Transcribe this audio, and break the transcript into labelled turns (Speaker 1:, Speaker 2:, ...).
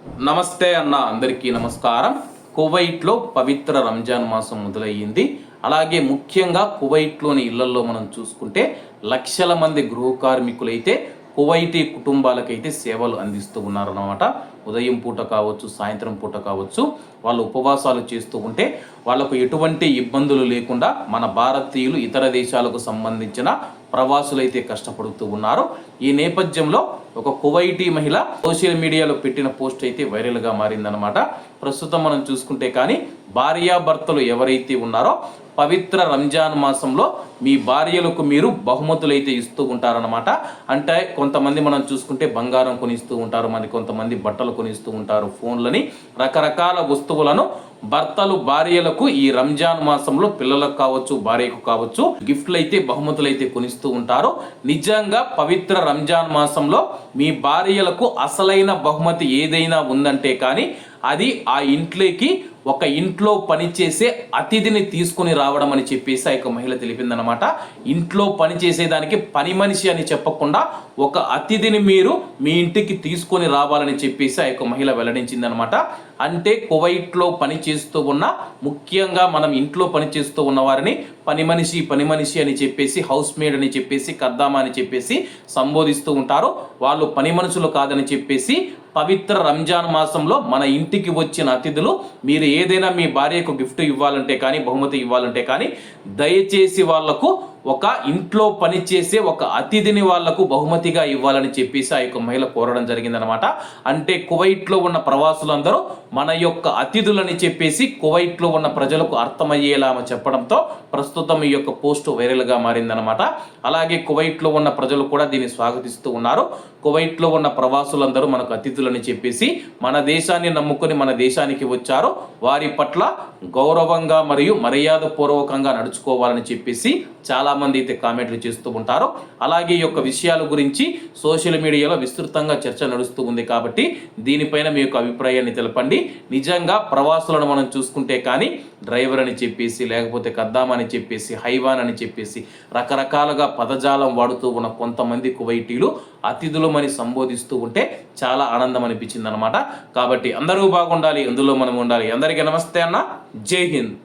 Speaker 1: నమస్తే అన్న, అందరికీ నమస్కారం. కువైట్లో పవిత్ర రంజాన్ మాసం మొదలయ్యింది. అలాగే ముఖ్యంగా కువైట్లోని ఇళ్లల్లో మనం చూసుకుంటే లక్షల మంది గృహ కార్మికులైతే కువైటీ కుటుంబాలకైతే సేవలు అందిస్తూ ఉన్నారన్నమాట. ఉదయం పూట కావచ్చు, సాయంత్రం పూట కావచ్చు, వాళ్ళు ఉపవాసాలు చేస్తూ ఉంటే వాళ్ళకు ఎటువంటి ఇబ్బందులు లేకుండా మన భారతీయులు ఇతర దేశాలకు సంబంధించిన ప్రవాసులైతే కష్టపడుతూ ఉన్నారు. ఈ నేపథ్యంలో ఒక కువైటీ మహిళ సోషల్ మీడియాలో పెట్టిన పోస్ట్ అయితే వైరల్గా మారిందనమాట. ప్రస్తుతం మనం చూసుకుంటే కానీ భార్యాభర్తలు ఎవరైతే ఉన్నారో పవిత్ర రంజాన్ మాసంలో మీ భార్యలకు మీరు బహుమతులు అయితే ఇస్తూ ఉంటారనమాట. అంటే కొంతమంది మనం చూసుకుంటే బంగారం కొనిస్తూ ఉంటారు, మరి కొంతమంది బట్టలు కొనిస్తూ ఉంటారు, ఫోన్లని, రకరకాల వస్తువులను భర్తలు భార్యలకు ఈ రంజాన్ మాసంలో పిల్లలకు కావచ్చు, భార్యకు కావచ్చు గిఫ్ట్లు అయితే బహుమతులు అయితే కొనిస్తూ ఉంటారు. నిజంగా పవిత్ర రంజాన్ మాసంలో మీ భార్యలకు అసలైన బహుమతి ఏదైనా ఉందంటే కానీ అది ఆ ఇంట్లోకి ఒక ఇంట్లో పనిచేసే అతిథిని తీసుకుని రావడం అని చెప్పేసి ఆ యొక్క మహిళ తెలిపిందనమాట. ఇంట్లో పనిచేసేదానికి పని మనిషి అని చెప్పకుండా ఒక అతిథిని మీరు మీ ఇంటికి తీసుకొని రావాలని చెప్పేసి ఆ యొక్క మహిళ వెల్లడించిందనమాట. అంటే కువైట్లో పని చేస్తూ ఉన్న, ముఖ్యంగా మనం ఇంట్లో పని చేస్తూ ఉన్న వారిని పని మనిషి అని చెప్పేసి, హౌస్ మేడ్ అని చెప్పేసి, కద్దామా అని చెప్పేసి సంబోధిస్తూ ఉంటారు. వాళ్ళు పని మనుషులు కాదని చెప్పేసి పవిత్ర రంజాన్ మాసంలో మన ఇంటికి వచ్చిన అతిథులు మీరు ఏదైనా మీ భార్యకు గిఫ్ట్ ఇవ్వాలంటే కానీ, బహుమతి ఇవ్వాలంటే కానీ దయచేసి వాళ్లకు ఒక ఇంట్లో పనిచేసే ఒక అతిథిని వాళ్లకు బహుమతిగా ఇవ్వాలని చెప్పేసి ఆ యొక్క మహిళ కోరడం జరిగిందనమాట. అంటే కువైట్లో ఉన్న ప్రవాసులందరూ మన యొక్క అతిథులని చెప్పేసి కువైట్లో ఉన్న ప్రజలకు అర్థమయ్యేలా చెప్పడంతో ప్రస్తుతం ఈ యొక్క పోస్ట్ వైరల్గా మారిందనమాట. అలాగే కువైట్లో ఉన్న ప్రజలు కూడా దీన్ని స్వాగతిస్తూ ఉన్నారు. కువైట్లో ఉన్న ప్రవాసులందరూ మనకు అతిథులని చెప్పేసి మన దేశాన్ని నమ్ముకొని మన దేశానికి వచ్చారు, వారి పట్ల గౌరవంగా మరియు మర్యాద పూర్వకంగా నడుచుకోవాలని చెప్పేసి చాలా మంది అయితే కామెంట్లు చేస్తూ ఉంటారు. అలాగే ఈ యొక్క విషయాల గురించి సోషల్ మీడియాలో విస్తృతంగా చర్చ నడుస్తూ ఉంది కాబట్టి దీనిపైన మీ యొక్క అభిప్రాయాన్ని తెలపండి. నిజంగా ప్రవాసులను మనం చూసుకుంటే కానీ డ్రైవర్ అని చెప్పేసి, లేకపోతే కద్దామా అని చెప్పేసి, హైవాన్ అని చెప్పేసి రకరకాలుగా పదజాలం వాడుతూ ఉన్న కొంతమంది కువైటీలు అతిథులమని సంబోధిస్తూ ఉంటే చాలా ఆనందం అనిపించింది అనమాట. కాబట్టి అందరూ బాగుండాలి, అందులో మనం ఉండాలి. అందరికీ నమస్తే అన్న, జై హింద్.